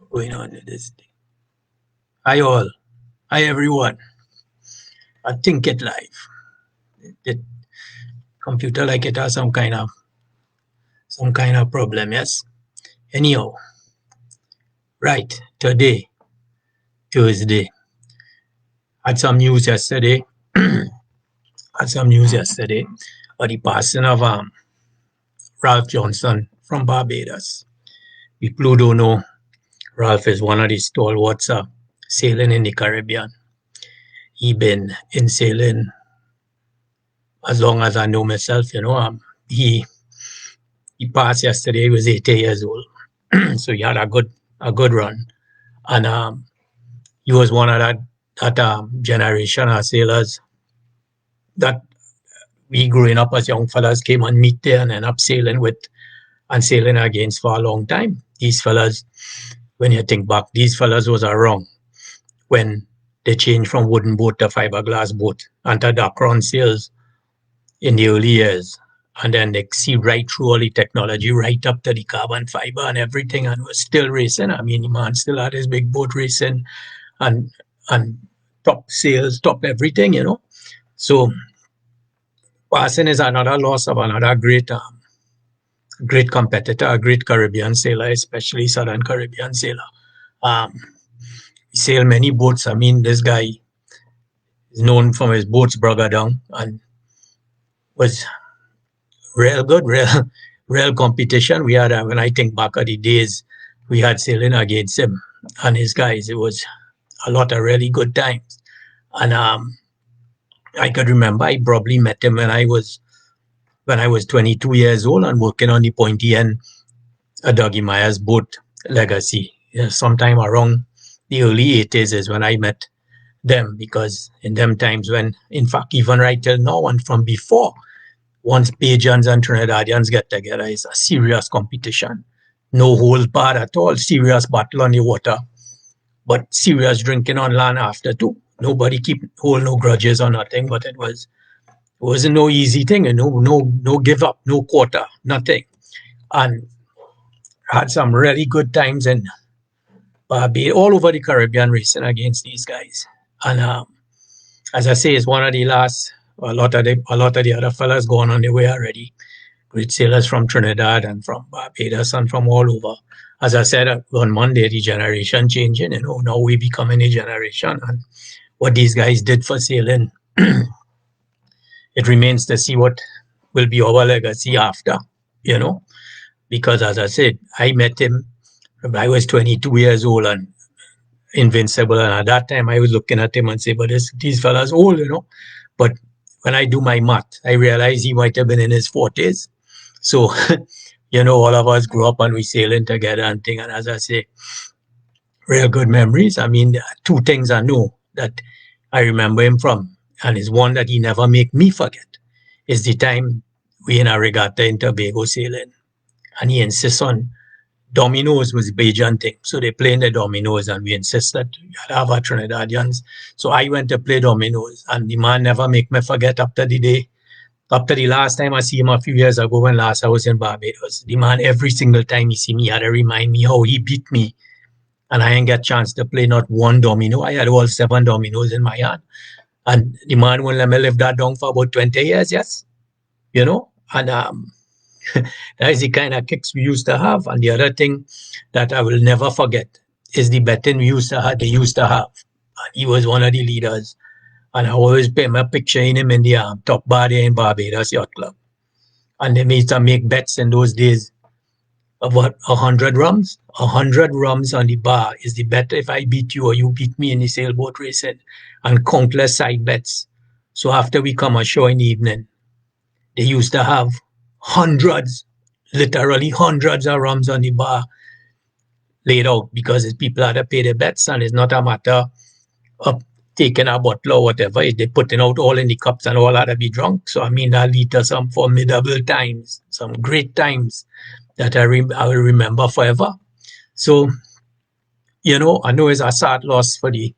going on with this thing. Hi all. Hi everyone. I think it live. The computer like it has some kind of problem, yes? Anyhow, right, today, Tuesday. Had some news yesterday. Had some news yesterday of the passing of Ralph Johnson from Barbados. People who don't know, Ralph is one of the stalwarts sailing in the Caribbean. He been in sailing as long as I know myself, he passed yesterday. He was 80 years old, so he had a good run, and he was one of that generation of sailors that we growing up as young fellas came and meet there and end up sailing with and sailing against for a long time. These fellas, when you think back, these fellas was around when they changed from wooden boat to fiberglass boat and to dark run sails in the early years. And then they see right through all the technology, right up to the carbon fiber and everything, and was still racing. I mean, the man still had his big boat racing and top sales, top everything, So passing is another loss of another great competitor, a great Caribbean sailor, especially Southern Caribbean sailor. He sailed many boats. I mean, this guy is known from his boats brother down and was real good, real competition. We had, when I think back at the days, we had sailing against him and his guys. It was a lot of really good times. And I could remember I probably met him when I was 22 years old and working on the pointy end of Dougie Myers boat Legacy. Sometime around the early 80s is when I met them, because in them times when, in fact, even right till now and from before, once Bajans and Trinidadians get together, it's a serious competition. No hold part at all, serious battle on the water, but serious drinking on land after too. Nobody hold no grudges or nothing, but it wasn't no easy thing, and no give up, no quarter, nothing. And had some really good times in Barbados, all over the Caribbean, racing against these guys. And as I say, it's one of the last. A lot of the other fellas gone on their way already. Great sailors from Trinidad and from Barbados and from all over. As I said on Monday, the generation changing. Now we becoming a generation, and what these guys did for sailing, it remains to see what will be our legacy after. Because as I said, I met him when I was 22 years old and invincible, and at that time I was looking at him and say, but these fellas old, But when I do my math, I realize he might have been in his 40s. So, all of us grew up and we sailing together and thing. And as I say, real good memories. I mean, there are two things I know that I remember him from, and it's one that he never make me forget, is the time we in a regatta in Tobago sailing. And he insists on dominoes was Bajan thing. So they play in the dominoes, and we insist that you had to have our Trinidadians. So I went to play dominoes, and the man never make me forget after the last time I see him a few years ago when last I was in Barbados. The man, every single time he see me, had to remind me how he beat me. And I ain't get a chance to play not one domino. I had all 7 dominoes in my hand. And the man won't let me live that down for about 20 years, yes? And that is the kind of kicks we used to have. And the other thing that I will never forget is the betting they used to have. And he was one of the leaders. And I always pay my picture in him in the top bar there in Barbados Yacht Club. And they made to make bets in those days of what, 100 rums? 100 rums on the bar is the bet if I beat you or you beat me in the sailboat racing. And countless side bets. So after we come ashore in the evening, they used to have hundreds, literally hundreds of rums on the bar laid out, because people had to pay their bets, and it's not a matter of taking a bottle or whatever. They're putting out all in the cups and all had to be drunk. So I mean, that lead to some formidable times, some great times that I will remember forever. So, I know it's a sad loss for the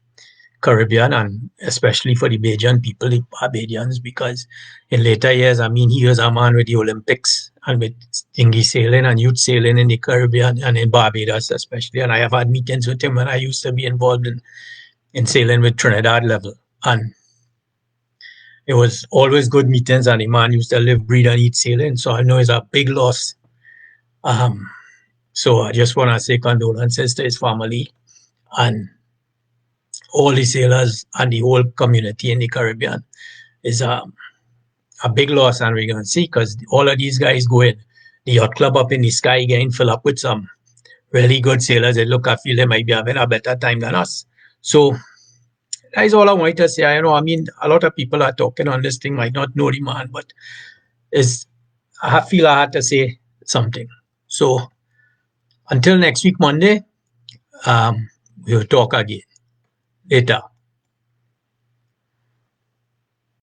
Caribbean and especially for the Bajan people, the Barbadians, because in later years, I mean, he was a man with the Olympics and with dinghy sailing and youth sailing in the Caribbean and in Barbados especially. And I have had meetings with him when I used to be involved in sailing with Trinidad level. And it was always good meetings, and the man used to live, breathe, and eat sailing. So I know it's a big loss. So I just want to say condolences to his family and all the sailors and the whole community in the Caribbean. Is a big loss, and we're going to see, because all of these guys going, the yacht club up in the sky getting filled up with some really good sailors. I feel they might be having a better time than us. So that is all I wanted to say. I mean, a lot of people are talking on this thing, might not know the man, but I feel I had to say something. So until next week, Monday, we'll talk again later.